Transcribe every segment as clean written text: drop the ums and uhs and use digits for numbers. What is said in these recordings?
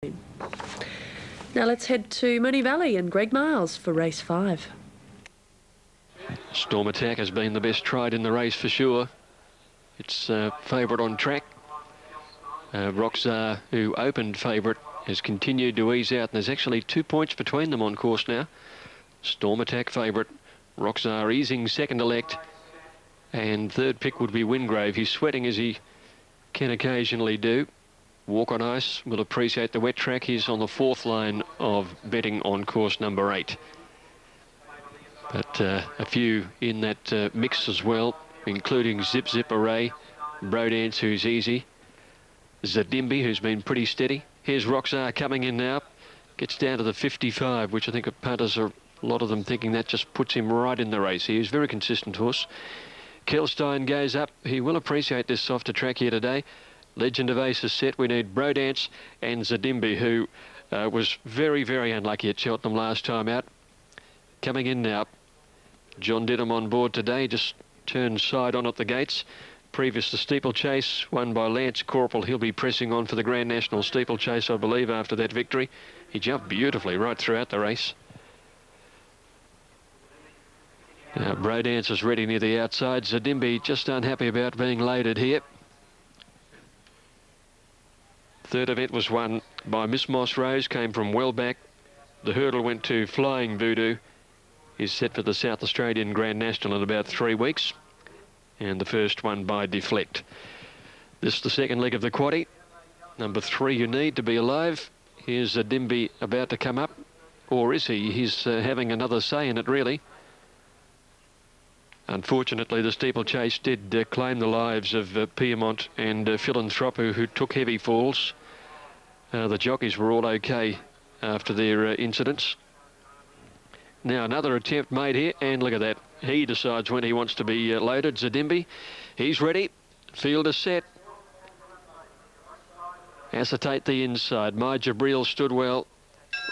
Now let's head to Moonee Valley and Greg Miles for race 5. Storm Attack has been the best tried in the race for sure. It's favourite on track. Roxar, who opened favourite, has continued to ease out, and there's actually 2 points between them on course now. Storm Attack favourite, Roxar easing second elect, and third pick would be Wingrave. He's sweating as he can occasionally do. Walk on Ice will appreciate the wet track. He's on the 4th line of betting on course number 8. But a few in that mix as well, including Zip Zip Array, Brodance, who's easy, Zadimbi, who's been pretty steady. Here's Roxar coming in now. Gets down to the 55, which I think punters are, a lot of them thinking that just puts him right in the race. He is a very consistent horse. Kelstein goes up. He will appreciate this softer track here today. Legend of Ace is set. We need Brodance and Zadimbi, who was very, very unlucky at Cheltenham last time out. Coming in now. John Denham on board today. Just turned side on at the gates. Previous to Steeplechase, won by Lance Corporal. He'll be pressing on for the Grand National Steeplechase, I believe, after that victory. He jumped beautifully right throughout the race. Now, Brodance is ready near the outside. Zadimbi just unhappy about being loaded here. Third event was won by Miss Moss Rose, came from well back. The hurdle went to Flying Voodoo. He's set for the South Australian Grand National in about 3 weeks. And the first one by Deflect. This is the second leg of the quaddie. Number 3 you need to be alive. Here's Zadimbi about to come up. Or is he? He's having another say in it, really. Unfortunately, the steeplechase did claim the lives of Piedmont and Philanthropo, who took heavy falls. The jockeys were all okay after their incidents. Now another attempt made here, and look at that. He decides when he wants to be loaded. Zadimbi, he's ready. Field is set. Acetate the inside. My Jabril stood well.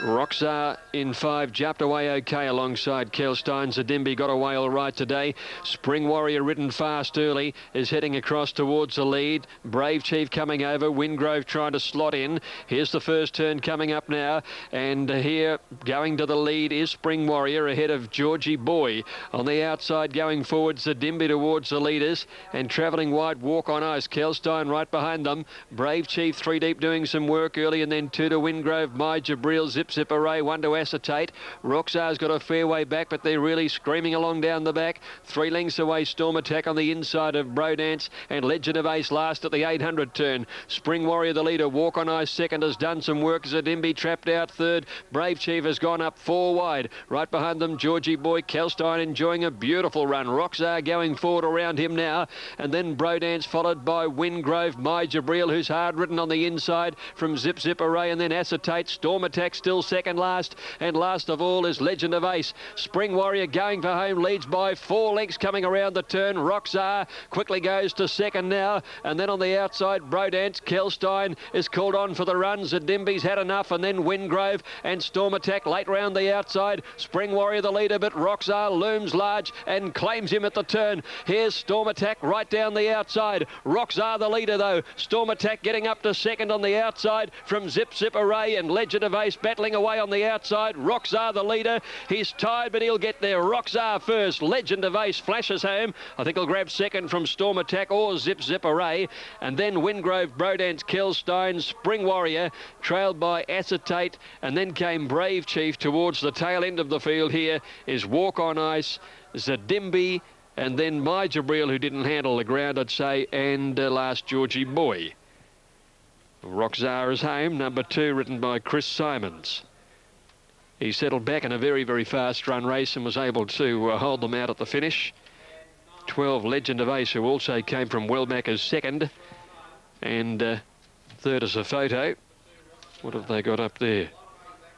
Roxar in 5, jumped away okay alongside Kelstein. Zadimbi got away all right today. Spring Warrior, ridden fast early, is heading across towards the lead. Brave Chief coming over. Wingrove trying to slot in. Here's the first turn coming up now. And here, going to the lead, is Spring Warrior ahead of Georgie Boy. On the outside, going forward, Zadimbi towards the leaders. And travelling wide, Walk on Ice. Kelstein right behind them. Brave Chief 3 deep doing some work early, and then 2 to Wingrove. My Jabril, Zip Zip Array, 1 to Acetate. Roxar's got a fair way back, but they're really screaming along down the back. 3 lengths away, Storm Attack on the inside of Brodance, and Legend of Ace last at the 800 turn. Spring Warrior, the leader. Walk on Ice second, has done some work. Zadimbi trapped out third. Brave Chief has gone up 4 wide. Right behind them, Georgie Boy. Kelstein enjoying a beautiful run. Roxar going forward around him now, and then Brodance followed by Wingrove. My Jabril, who's hard ridden on the inside from Zip Zip Array, and then Acetate. Storm Attack still second last, and last of all is Legend of Ace. Spring Warrior going for home, leads by 4 lengths coming around the turn. Roxar quickly goes to second now, and then on the outside, Brodance. Kelstein is called on for the run. Zadimbi's had enough, and then Wingrove and Storm Attack late round the outside. Spring Warrior the leader, but Roxar looms large and claims him at the turn. Here's Storm Attack right down the outside. Roxar the leader though. Storm Attack getting up to second on the outside from Zip Zip Array, and Legend of Ace battling away on the outside. Roxar the leader. He's tired, but he'll get there. Roxar first. Legend of Ace flashes home. I think he'll grab second from Storm Attack or Zip Zip Array. And then Wingrove, Brodance, Kelstein, Spring Warrior, trailed by Acetate. And then came Brave Chief towards the tail end of the field. Here is Walk on Ice, Zadimbi, and then My Jabril, who didn't handle the ground, I'd say, and last Georgie Boy. Roxar is home, number 2, written by Chris Simons. He settled back in a very, very fast run race and was able to hold them out at the finish. 12, Legend of Ace, who also came from well back as second. And third is a photo. What have they got up there?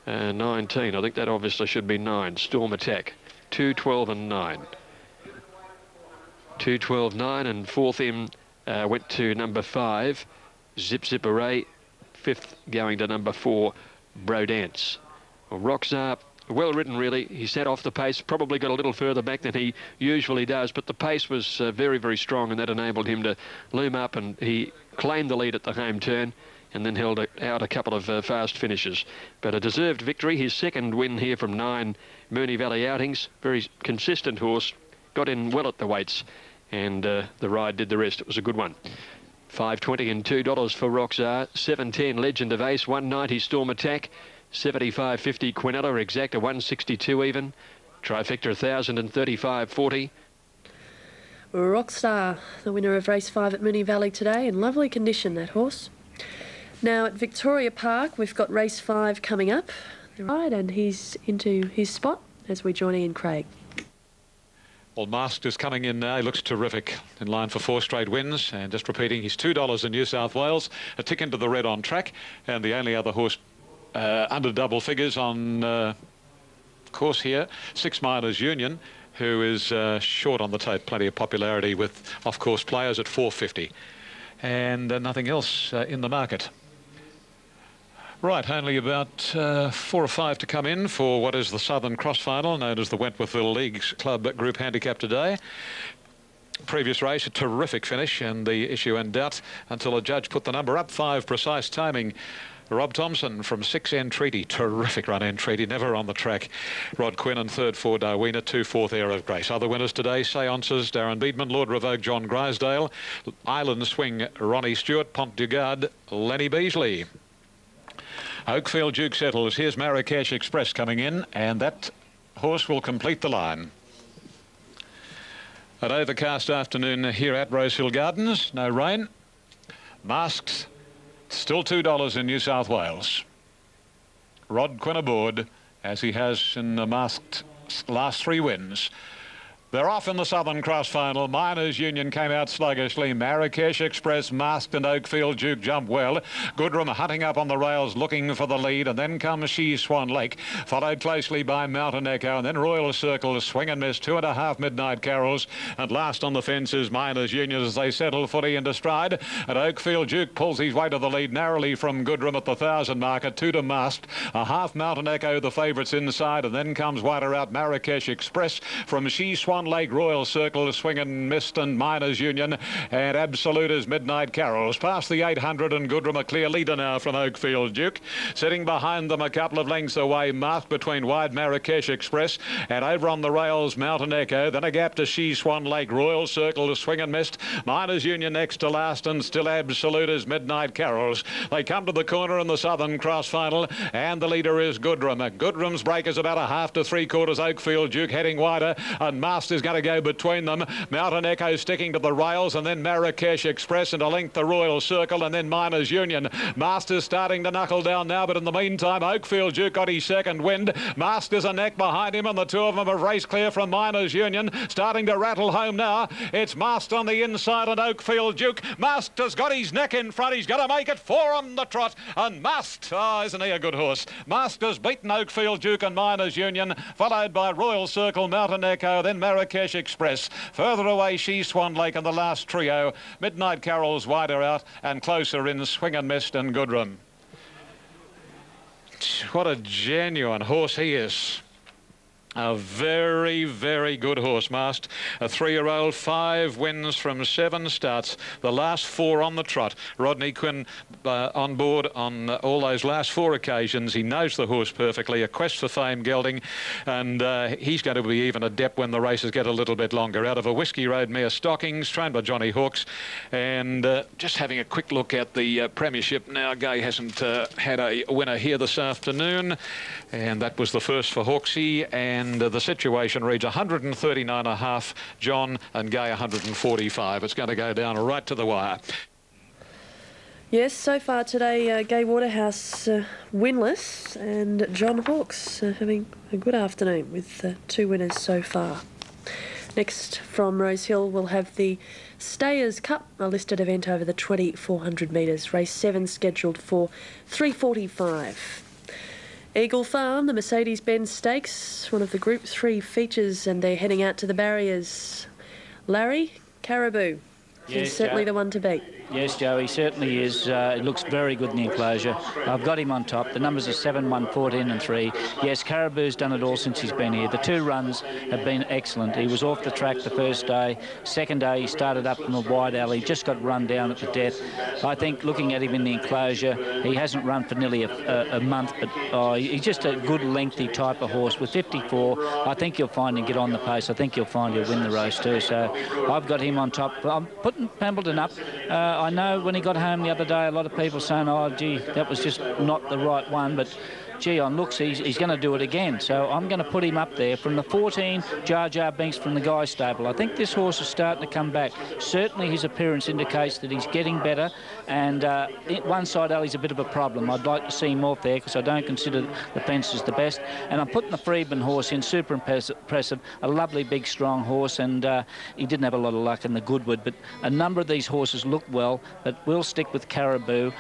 19. I think that obviously should be 9. Storm Attack. 2, 12 and 9. 2, 12, 9, and fourth in went to number 5. Zip Zip Array. 5th going to number 4, Brodance. Well, Roxar, well ridden really. He sat off the pace, probably got a little further back than he usually does, but the pace was very, very strong, and that enabled him to loom up, and he claimed the lead at the home turn. and then held out a couple of fast finishes. But a deserved victory, his second win here from 9 Moonee Valley outings. Very consistent horse, got in well at the weights, and the ride did the rest. It was a good one. $5.20 and $2 for Roxar. $7.10 Legend of Ace. $1.90 Storm Attack. $75.50 Quinella Exacta. $1.62 even. Trifecta 1,000 and $35.40. Rockstar, the winner of race 5 at Moonee Valley today. In lovely condition, that horse. Now at Victoria Park, we've got race 5 coming up. Right, and he's into his spot as we join Ian Craig. Well, Masked is coming in now. He looks terrific, in line for 4 straight wins. And just repeating, he's $2 in New South Wales, a tick into the red on track, and the only other horse under double figures on course here, 6 Miners Union, who is short on the tape. Plenty of popularity with off-course players at $4.50, and nothing else in the market. Right, only about 4 or 5 to come in for what is the Southern Cross Final, known as the Wentworthville Leagues Club Group Handicap today. Previous race, a terrific finish, and the issue in doubt until a judge put the number up. 5 precise timing. Rob Thompson from 6 Entreaty, terrific run Entreaty, never on the track. Rod Quinn and third for Darwina, 2 4th Air of Grace. Other winners today, Seances, Darren Beedman, Lord Revoke, John Grisdale, Island Swing, Ronnie Stewart, Pont du Gard, Lenny Beasley. Oakfield Duke settles. Here's Marrakesh Express coming in, and that horse will complete the line. An overcast afternoon here at Rosehill Gardens. No rain. Masked, still $2 in New South Wales. Rod Quinn aboard, as he has in the Masked last 3 wins. They're off in the Southern Cross Final. Miners Union came out sluggishly. Marrakesh Express, Masked and Oakfield Duke jump well. Goodrum hunting up on the rails, looking for the lead. And then comes She Swan Lake, followed closely by Mountain Echo. And then Royal Circle, Swing and Miss, 2.5 Midnight Carols. And last on the fence is Miners Union as they settle fully into stride. And Oakfield Duke pulls his way to the lead narrowly from Goodrum at the 1,000 marker. 2 to Masked. A half Mountain Echo, the favourites inside. And then comes wider out Marrakesh Express from She Swan Lake, Royal Circle, Swing and Mist and Miners Union, and Absolute as Midnight Carols. Past the 800 and Goodrum, a clear leader now from Oakfield Duke. Sitting behind them a couple of lengths away, Masked between wide Marrakesh Express, and over on the rails Mountain Echo. Then a gap to She Swan Lake, Royal Circle, Swing and Mist, Miners Union next to last, and still Absolute as Midnight Carols. They come to the corner in the Southern Cross Final, and the leader is Goodrum. Goodrum's break is about a half to 3/4. Oakfield Duke heading wider, and Masked is going to go between them. Mountain Echo sticking to the rails, and then Marrakesh Express, and a length the Royal Circle, and then Miners Union. Masters starting to knuckle down now, but in the meantime Oakfield Duke got his second wind. Masters a neck behind him, and the two of them have raced clear from Miners Union. Starting to rattle home now. It's Masked on the inside and Oakfield Duke. Masked has got his neck in front. He's got to make it 4 on the trot, and Masked, isn't he a good horse? Masked has beaten Oakfield Duke and Miners Union, followed by Royal Circle, Mountain Echo, then Marrakesh Express. Further away, She Swan Lake and the last trio. Midnight Carols wider out, and closer in Swing and Mist and Goodrum. What a genuine horse he is. A very, very good horse, Masked. A 3-year-old, 5 wins from 7 starts. The last 4 on the trot. Rodney Quinn on board on all those last 4 occasions. He knows the horse perfectly. A quest for fame gelding, and he's going to be even adept when the races get a little bit longer. Out of a Whiskey Road mare Stockings, trained by Johnny Hawkes. And just having a quick look at the Premiership now. Gay hasn't had a winner here this afternoon, and that was the first for Hawksey. And the situation reads 139.5, John, and Gay 145. It's going to go down right to the wire. Yes, so far today, Gay Waterhouse winless, and John Hawkes having a good afternoon with 2 winners so far. Next from Rosehill, we'll have the Stayers Cup, a listed event over the 2,400 metres. Race 7 scheduled for 3:45. Eagle Farm, the Mercedes-Benz Stakes, one of the Group 3 features, and they're heading out to the barriers. Larry, Caribou, He's certainly the one to beat. Yes, Joe, he certainly is. It looks very good in the enclosure. I've got him on top. The numbers are 7, 1, 14 and 3. Yes, Caribou's done it all since he's been here. The 2 runs have been excellent. He was off the track the first day. Second day, he started up in the wide alley, just got run down at the death. I think looking at him in the enclosure, he hasn't run for nearly a month, but he's just a good lengthy type of horse. With 54, I think you'll find him get on the pace. I think you'll find he'll win the race too. So I've got him on top. I'm putting Pemberton up. I know when he got home the other day, a lot of people saying, oh, gee, that was just not the right one. But, gee, on looks, he's going to do it again. So I'm going to put him up there. From the 14, Jar Jar Binks from the Guy stable. I think this horse is starting to come back. Certainly his appearance indicates that he's getting better. And one side alley's a bit of a problem. I'd like to see him off there because I don't consider the fences the best. And I'm putting the Freedman horse in, super impressive. A lovely, big, strong horse. And he didn't have a lot of luck in the Goodwood. But a number of these horses look well, but we'll stick with Caribou.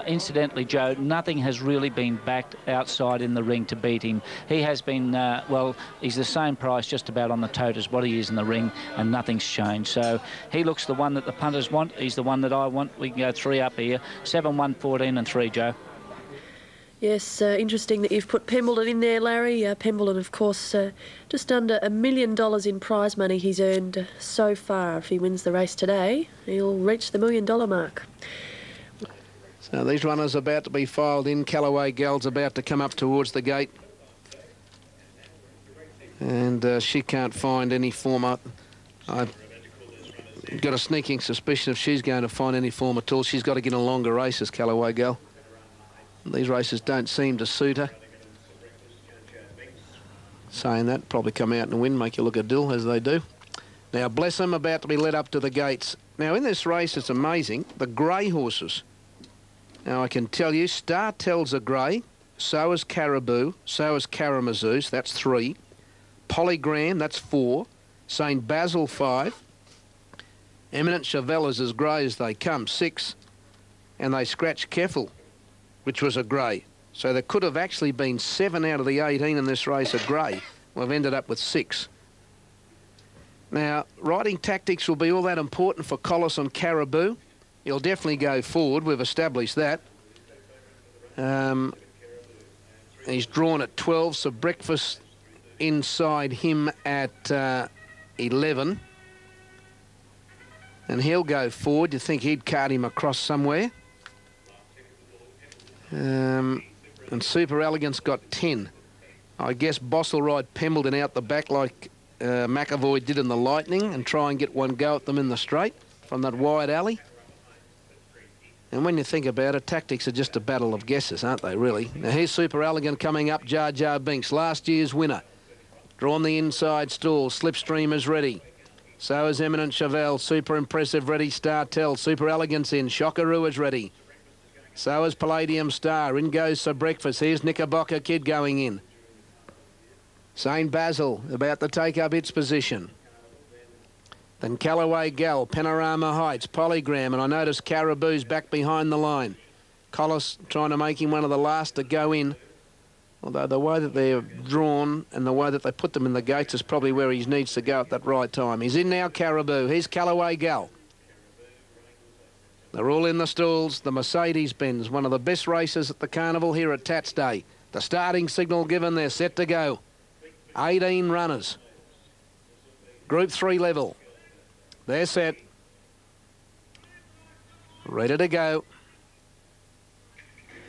Incidentally, Joe, nothing has really been backed outside in the ring to beat him. He has been, well, he's the same price just about on the tote as what he is in the ring, and nothing's changed. So he looks the one that the punters want. He's the one that I want. We can go 3 up here. 7, 1, 14 and 3, Joe. Yes, interesting that you've put Pemberton in there, Larry. Pemberton, of course, just under $1 million in prize money he's earned so far. If he wins the race today, he'll reach the $1 million mark. So these runners are about to be filed in. Callaway Gal's about to come up towards the gate. And she can't find any form. I've got a sneaking suspicion if she's going to find any form at all, she's got to get in longer races, Callaway Gal. These races don't seem to suit her. Saying that, probably come out and win, make you look a dill, as they do. Now, Bless 'em about to be led up to the gates. Now, in this race, it's amazing, the grey horses. Now, I can tell you, Star Tell's a grey, so is Caribou, so is Karamazoo's, that's 3. Polygram, that's 4. St. Basil, 5. Eminent Chevelle is as grey as they come, 6. And they scratched Keffel, which was a grey. So there could have actually been 7 out of the 18 in this race are grey. We've ended up with 6. Now, riding tactics will be all that important for Collis and Caribou. He'll definitely go forward. We've established that. He's drawn at 12, so Breakfast inside him at 11. And he'll go forward. You'd think he'd cart him across somewhere. And Super Elegance got 10. I guess Boss will ride Pemberton out the back like McAvoy did in the Lightning and try and get one go at them in the straight from that wide alley. And when you think about it, tactics are just a battle of guesses, aren't they, really? Now, here's Super Elegant coming up, Jar Jar Binks, last year's winner. Drawn the inside stall, Slipstream is ready. So is Eminent Chevelle, super impressive, ready, Star Tell. Super Elegance in, Shockaroo is ready. So is Palladium Star, in goes Sir Breakfast. Here's Knickerbocker Kid going in. St. Basil about to take up its position. Then Callaway Gal, Panorama Heights, Polygram, and I notice Caribou's back behind the line. Collis trying to make him one of the last to go in. Although the way that they're drawn and the way that they put them in the gates is probably where he needs to go at that right time. He's in now, Caribou. Here's Callaway Gal. They're all in the stalls. The Mercedes-Benz, one of the best races at the carnival here at Tats Day. The starting signal given, they're set to go. 18 runners. Group 3 level. They're set. Ready to go.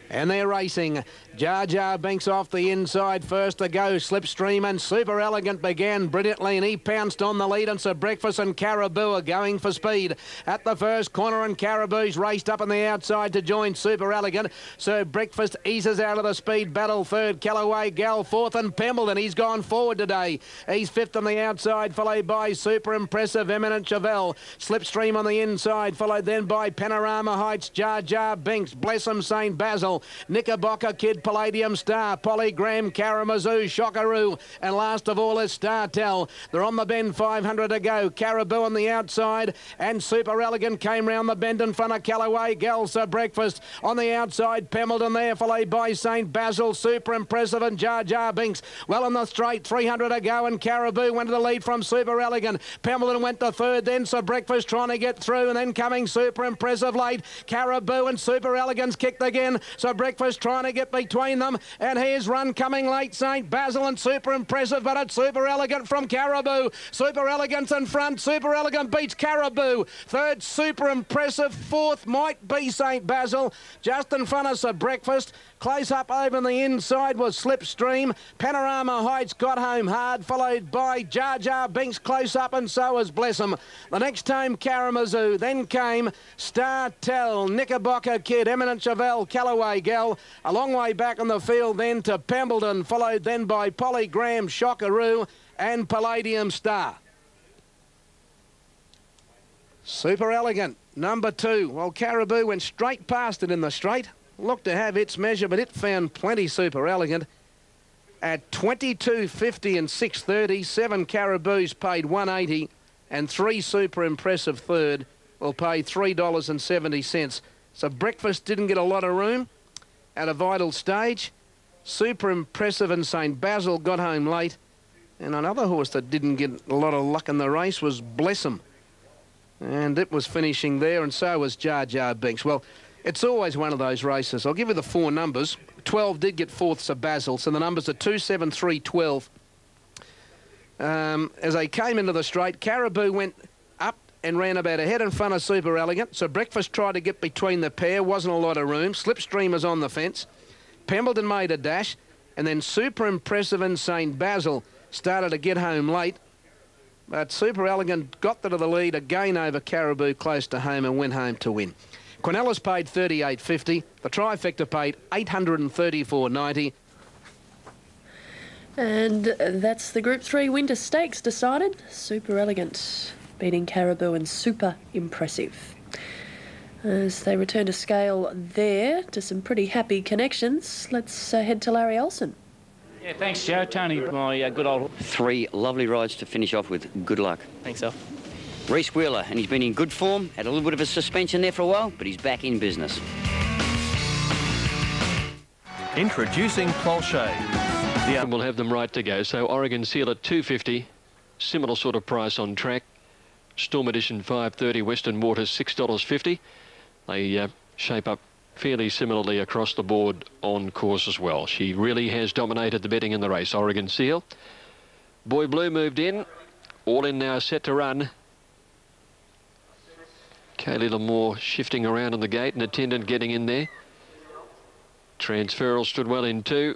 And they're racing. Jar Jar Binks off the inside first to go. Slipstream and Super Elegant began brilliantly and he pounced on the lead, and Sir Breakfast and Caribou are going for speed. At the first corner, and Caribou's raced up on the outside to join Super Elegant. Sir Breakfast eases out of the speed battle. Third, Callaway Gal. Fourth, and Pemberton. He's gone forward today. He's fifth on the outside, followed by Super Impressive, Eminent Chevelle. Slipstream on the inside, followed then by Panorama Heights, Jar Jar Binks, Bless 'em, St. Basil. Tell, Knickerbocker Kid, Palladium Star, Polygram, Karamazoo, Shockaroo, and last of all is Star Tell. They're on the bend, 500 to go. Caribou on the outside, and Super Elegant came round the bend in front of Callaway. Gelsa Breakfast on the outside. Pemberton there, followed by St. Basil, Super Impressive, and Jar Jar Binks. Well in the straight, 300 to go, and Caribou went to the lead from Super Elegant. Pemberton went to third, then Sir Breakfast trying to get through, and then coming Super Impressive late. Caribou and Super Elegance kicked again. Sir Breakfast trying to get between them, and here's Run coming late, St. Basil and Super Impressive, but it's Super Elegant from Caribou. Super Elegance in front. Super Elegant beats Caribou. Third, Super Impressive. Fourth might be St. Basil. Just in front of Sir Breakfast. Close up over the inside was Slipstream. Panorama Heights got home hard, followed by Jar Jar Binks close up, and so was Bless'em. The next time Karamazoo, then came Star Tell, Knickerbocker Kid, Eminent Chevelle, Callaway Gal. A long way back on the field then to Pemberton, followed then by Polygram, Shockaroo and Palladium Star. Super Elegant, number 2. Well, Caribou went straight past it in the straight. Looked to have its measure, but it found plenty Super Elegant. At 22.50 and 6.30, 7 Caribous paid $1.80, and 3 Super Impressive third will pay $3.70. So Breakfast didn't get a lot of room at a vital stage. Super Impressive and St. Basil got home late. And another horse that didn't get a lot of luck in the race was Bless'em. And it was finishing there, and so was Jar Jar Binks. Well, it's always one of those races. I'll give you the 4 numbers. 12 did get 4th, Sir Basil, so the numbers are 2, 7, 3, 12. As they came into the straight, Caribou went up and ran about a head in front of Super Elegant. So Breakfast tried to get between the pair. Wasn't a lot of room. Slipstream was on the fence. Pemberton made a dash. And then Super Impressive and St. Basil started to get home late. But Super Elegant got to the lead again over Caribou close to home and went home to win. Quinellas paid $38.50. The trifecta paid $834.90. And that's the Group 3 Winter Stakes decided. Super Elegant beating Caribou and Super Impressive. As they return to scale there to some pretty happy connections, let's head to Larry Olsen. Yeah, thanks, Joe. Tony, my good old... 3 lovely rides to finish off with. Good luck. Thanks, Al. Reece Wheeler, and he's been in good form. Had a little bit of a suspension there for a while, but he's back in business. Introducing Planchet. And we'll have them right to go. So Oregon Seal at $2.50, similar sort of price on track. Storm Edition $5.30, Western Waters $6.50. They shape up fairly similarly across the board on course as well. She really has dominated the betting in the race. Oregon Seal. Boy Blue moved in. All in now, set to run. Kaylee Lamore shifting around on the gate, and Attendant getting in there. Transferal stood well in 2.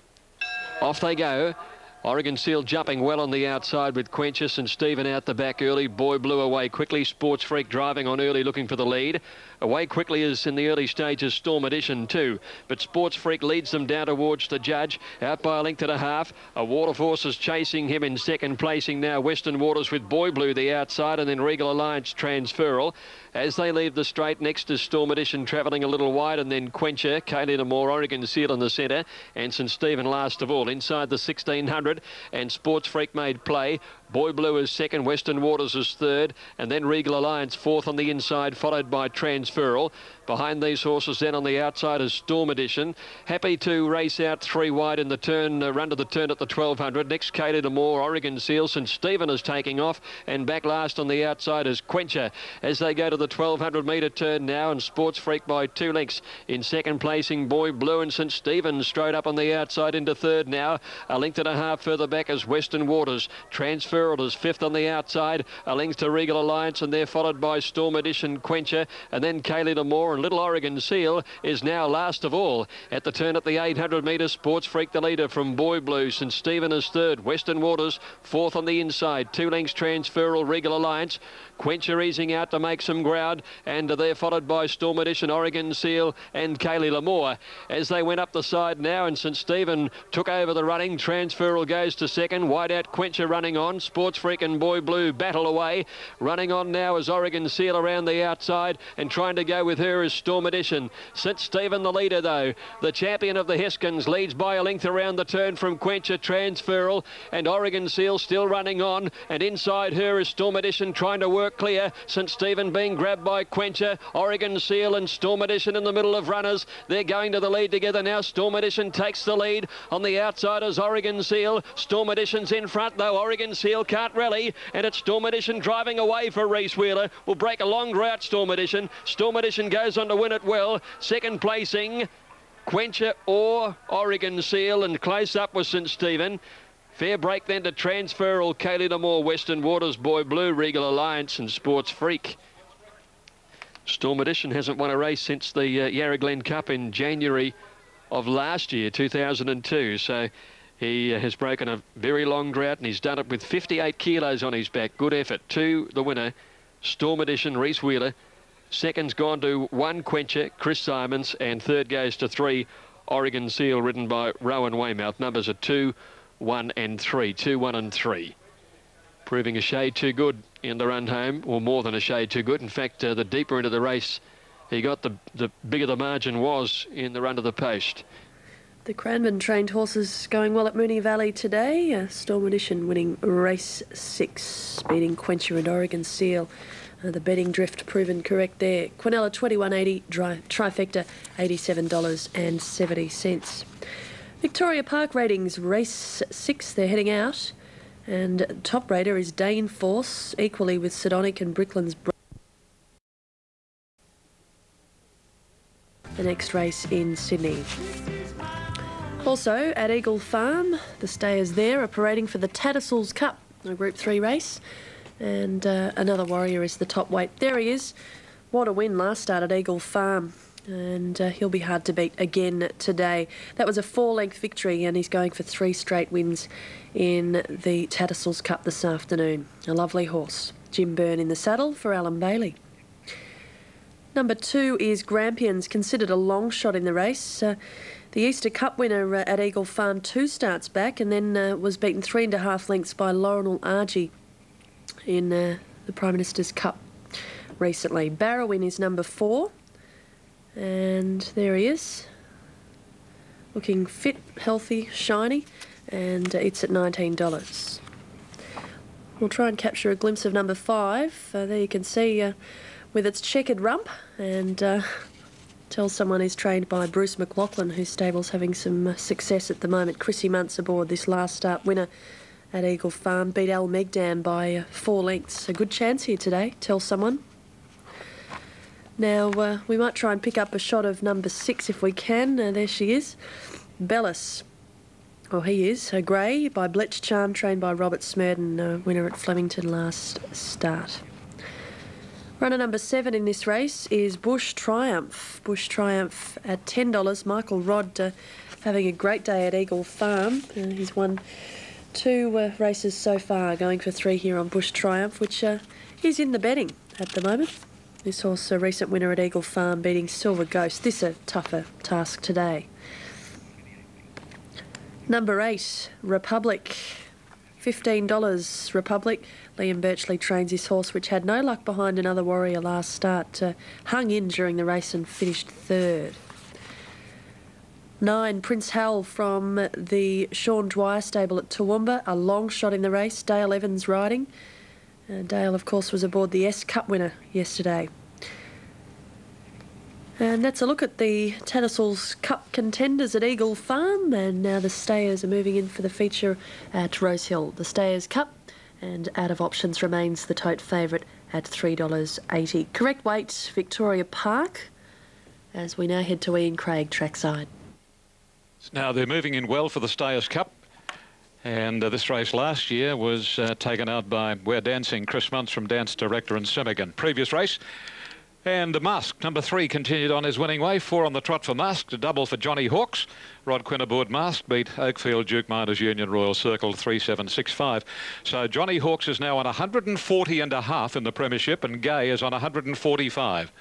Off they go. Oregon Seal jumping well on the outside with Quenchus and Stephen out the back early. Boy Blue away quickly. Sports Freak driving on early looking for the lead. Away quickly is in the early stages Storm Edition too. But Sports Freak leads them down towards the judge. Out by a length and a half. A Waterforce is chasing him in second placing now. Western Waters with Boy Blue the outside, and then Regal Alliance Transferal. As they leave the straight, next is Storm Edition travelling a little wide, and then Quencher, Kaylee Lamore, Oregon Seal in the centre, and St Stephen last of all. Inside the 1600, and Sports Freak made play. Boy Blue is second, Western Waters is third, and then Regal Alliance fourth on the inside, followed by Transferal. Behind these horses then on the outside is Storm Edition. Happy to race out 3 wide in the turn, run to the turn at the 1200. Next, Kaylee Lamore, Oregon Seal. St Stephen is taking off, and back last on the outside is Quencher. As they go to the 1200 metre turn now, and Sports Freak by 2 lengths. In second placing, Boy Blue, and St Stephen straight up on the outside into third now. A length and a half further back is Western Waters. Transferal is fifth on the outside. A length to Regal Alliance, and they're followed by Storm Edition, Quencher, and then Kaylee Lamore, and Little Oregon Seal is now last of all. At the turn at the 800 metres, Sports Freak the leader from Boy Blue. St Stephen is third. Western Waters fourth on the inside. 2 lengths Transferal, Regal Alliance. Quencher easing out to make some ground, and they're followed by Storm Edition, Oregon Seal, and Kaylee Lamore. As they went up the side now, and St Stephen took over the running. Transferal goes to second. Wide out Quencher running on. Sports Freak and Boy Blue battle away. Running on now is Oregon Seal around the outside, and trying to go with her is Storm Edition. St. Stephen the leader though. The champion of the Heskins leads by a length around the turn from Quencher, Transferal, and Oregon Seal still running on, and inside her is Storm Edition trying to work clear. St. Stephen being grabbed by Quencher. Oregon Seal and Storm Edition in the middle of runners. They're going to the lead together now. Storm Edition takes the lead. On the outside is Oregon Seal. Storm Edition's in front though. Oregon Seal can't rally, and it's Storm Edition driving away for Reese Wheeler. Will break a long route, Storm Edition. Storm Edition goes on to win it well. Second placing, Quencher or Oregon Seal, and close up was St. Stephen. Fair break then to Transferal, Kaylee Damore, Western Waters, Boy Blue, Regal Alliance and Sports Freak. Storm Edition hasn't won a race since the Yarra Glen Cup in January of last year, 2002. So he has broken a very long drought, and he's done it with 58 kilos on his back. Good effort. To the winner, Storm Edition, Reese Wheeler. Second's gone to 1, Quencher, Chris Simons, and third goes to 3, Oregon Seal, ridden by Rowan Weymouth. Numbers are 2, 1 and 3. 2, 1 and 3. Proving a shade too good in the run home, or more than a shade too good. In fact, the deeper into the race he got, the bigger the margin was in the run to the post. The Cranbourne trained horses going well at Moonee Valley today. Storm Edition winning race 6, beating Quencher and Oregon Seal. The betting drift proven correct there. Quinella $21.80, trifecta $87.70. Victoria Park ratings, race 6, they're heading out. And top rater is Dane Force, equally with Sedonic and Brickland's. The next race in Sydney. Also, at Eagle Farm, the stayers there are parading for the Tattersalls Cup, a Group 3 race. And another warrior is the top weight. There he is. What a win last start at Eagle Farm. And he'll be hard to beat again today. That was a 4-length victory, and he's going for 3 straight wins in the Tattersalls Cup this afternoon. A lovely horse. Jim Byrne in the saddle for Alan Bailey. Number 2 is Grampians, considered a long shot in the race. The Easter Cup winner at Eagle Farm 2 starts back, and then was beaten 3.5 lengths by Laurel Argy in the Prime Minister's Cup recently. Barrowin is number 4, and there he is, looking fit, healthy, shiny, and it's at $19. We'll try and capture a glimpse of number 5. There you can see with its checkered rump, and Tell Someone is trained by Bruce McLaughlin, whose stable's having some success at the moment. Chrissy Muntz aboard, this last start winner at Eagle Farm, beat Al Megdam by 4 lengths. A good chance here today, Tell Someone. Now, we might try and pick up a shot of number 6 if we can. There she is. Bellis. Oh, he is. Grey by Bletch Charm, trained by Robert Smurden, winner at Flemington last start. Runner number 7 in this race is Bush Triumph. Bush Triumph at $10. Michael Rodd having a great day at Eagle Farm. He's won 2 races so far, going for 3 here on Bush Triumph, which is in the betting at the moment. This horse, a recent winner at Eagle Farm, beating Silver Ghost. This a tougher task today. Number 8, Republic. $15, Republic. Liam Birchley trains his horse, which had no luck behind another warrior last start. Hung in during the race and finished 3rd. 9, Prince Hal from the Sean Dwyer stable at Toowoomba. A long shot in the race. Dale Evans riding. Dale, of course, was aboard the S Cup winner yesterday. And that's a look at the Tattersalls Cup contenders at Eagle Farm. And now the stayers are moving in for the feature at Rosehill. The Stayers Cup, and out of options remains the tote favourite at $3.80. Correct weight, Victoria Park, as we now head to Ian Craig trackside. Now they're moving in well for the Stayers Cup. And this race last year was taken out by We're Dancing, Chris Muntz from Dance Director and Semigan. Previous race. And Mask, number 3, continued on his winning way. 4 on the trot for Mask, a double for Johnny Hawkes. Rod Quinn aboard Mask, beat Oakfield, Duke Minders, Union Royal Circle, 3-7-6-5. So Johnny Hawkes is now on 140.5 in the Premiership, and Gay is on 145.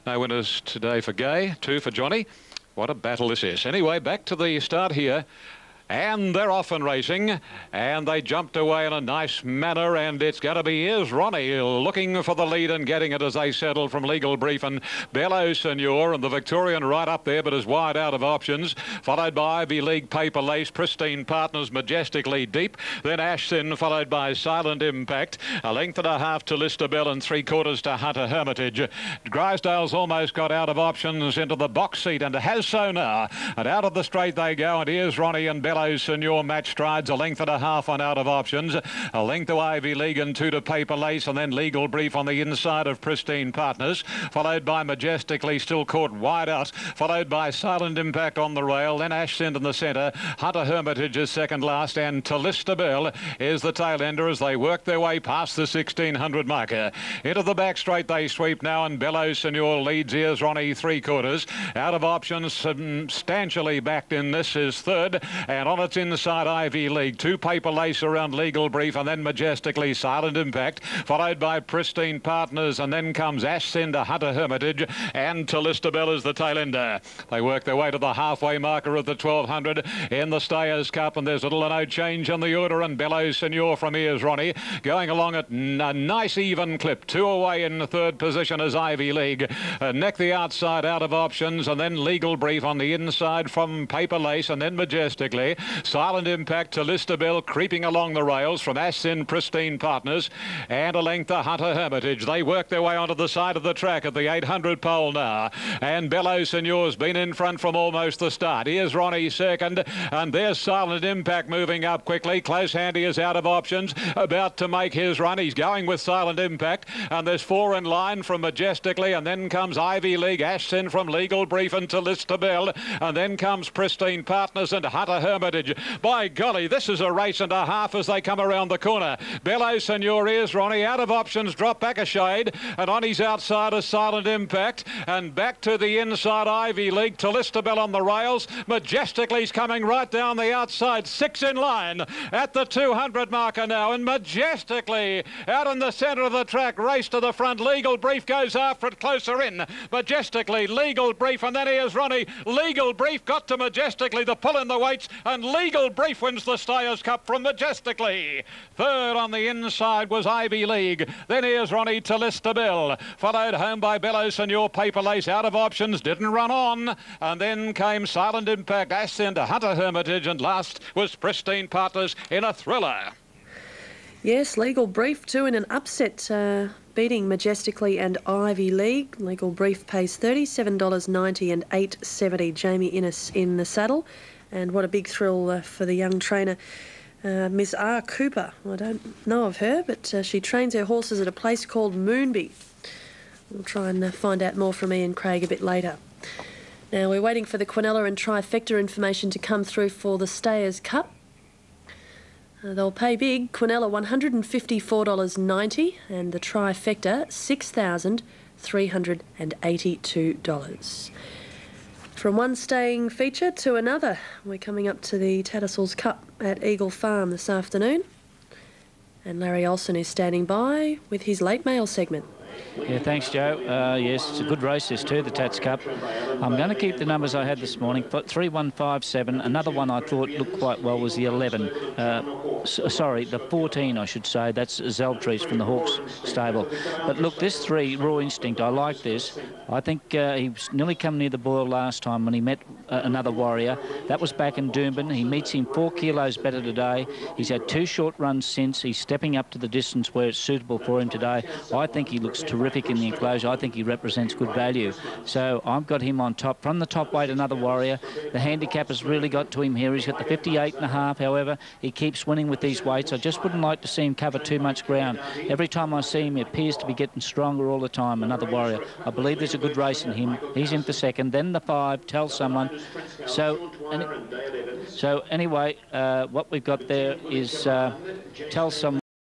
No winners today for Gay, 2 for Johnny. What a battle this is. Anyway, back to the start here. And they're off and racing, and they jumped away in a nice manner, and it's going to be Here's Ronnie looking for the lead and getting it as they settle from Legal Brief and Bello Senor, and the Victorian right up there but is wide out of options, followed by Ivy League, Paper Lace, Pristine Partners, Majestically Deep, then Ashton, followed by Silent Impact, a length and a half to Listabel and 3/4 to Hunter Hermitage. Grisdale's almost got out of options into the box seat and has so now, and out of the straight they go, and Here's Ronnie and Bello Senor match strides, a length and a half on out of options, a length to Ivy League and 2 to Paper Lace, and then Legal Brief on the inside of Pristine Partners, followed by Majestically still caught wide out, followed by Silent Impact on the rail, then Ashton in the centre, Hunter Hermitage is second last, and Talistabel is the tail ender as they work their way past the 1600 marker. Into the back straight they sweep now, and Bello Senor leads. Here's Ronnie 3/4 out of options, substantially backed in. This is third, and on its inside Ivy League, 2 Paper Lace around Legal Brief, and then Majestically Silent Impact, followed by Pristine Partners, and then comes Ascender, Hunter Hermitage, and Talistabel is the tail ender. They work their way to the halfway marker of the 1200 in the Stayers Cup, and there's little or no change on the order, and Bello Senor from Here's Ronnie going along at a nice even clip. 2 away in the third position as Ivy League. Neck the outside out of options, and then Legal Brief on the inside from Paper Lace, and then Majestically. Silent Impact to Listabel creeping along the rails from Ascend, Pristine Partners, and a length to Hunter Hermitage. They work their way onto the side of the track at the 800 pole now, and Bello Senor's been in front from almost the start. Here's Ronnie second, and there's Silent Impact moving up quickly. Close Handy is out of options, about to make his run. He's going with Silent Impact, and there's 4 in line from Majestically, and then comes Ivy League, Ashton from Legal Brief and Talistabel, and then comes Pristine Partners and Hunter Hermitage. By golly, this is a race and a half as they come around the corner. Bello Senor, Here's Ronnie out of options, drop back a shade, and on his outside is Silent Impact, and back to the inside Ivy League, Talistabel on the rails. Majestically's coming right down the outside, 6 in line at the 200 marker now, and Majestically out in the centre of the track, race to the front. Legal Brief goes after it closer in. Majestically, Legal Brief, and then Here's Ronnie. Legal Brief got to Majestically, the pull in the weights, and Legal Brief wins the Stayers Cup from Majestically. Third on the inside was Ivy League, then Here's Ronnie to Listabel, followed home by Bello Senor. Paper Lace out of options, didn't run on, and then came Silent Impact, Ascend, Hunter Hermitage, and last was Pristine Partners in a thriller. Yes, Legal Brief too in an upset, beating Majestically and Ivy League. Legal Brief pays $37.90 and $8.70. Jamie Innes in the saddle, and what a big thrill for the young trainer, Miss R. Cooper. I don't know of her, but she trains her horses at a place called Moonby. We'll try and find out more from Ian Craig a bit later. Now we're waiting for the Quinella and Trifecta information to come through for the Stayers Cup. They'll pay big. Quinella $154.90 and the Trifecta $6,382. From one staying feature to another, we're coming up to the Tattersalls Cup at Eagle Farm this afternoon, and Larry Olsen is standing by with his late mail segment. Yeah, thanks, Joe. Yes, it's a good race, this too, the Tats Cup. I'm going to keep the numbers I had this morning. 3157. Another one I thought looked quite well was the 11. Sorry, the 14, I should say. That's Zeltrees from the Hawks stable. But look, this 3, Raw Instinct, I like this. I think he was nearly come near the boil last time when he met another warrior. That was back in Doomben. He meets him 4 kilos better today. He's had 2 short runs since. He's stepping up to the distance where it's suitable for him today. I think he looks terrific in the enclosure. I think he represents good value. So I've got him on top. From the top weight, another warrior. The handicap has really got to him here. He's got the 58.5. However, he keeps winning with these weights. I just wouldn't like to see him cover too much ground. Every time I see him, he appears to be getting stronger all the time. Another warrior. I believe there's a good race in him. He's in for second. Then the 5, Tell Someone. So anyway, what we've got there is Tell Someone.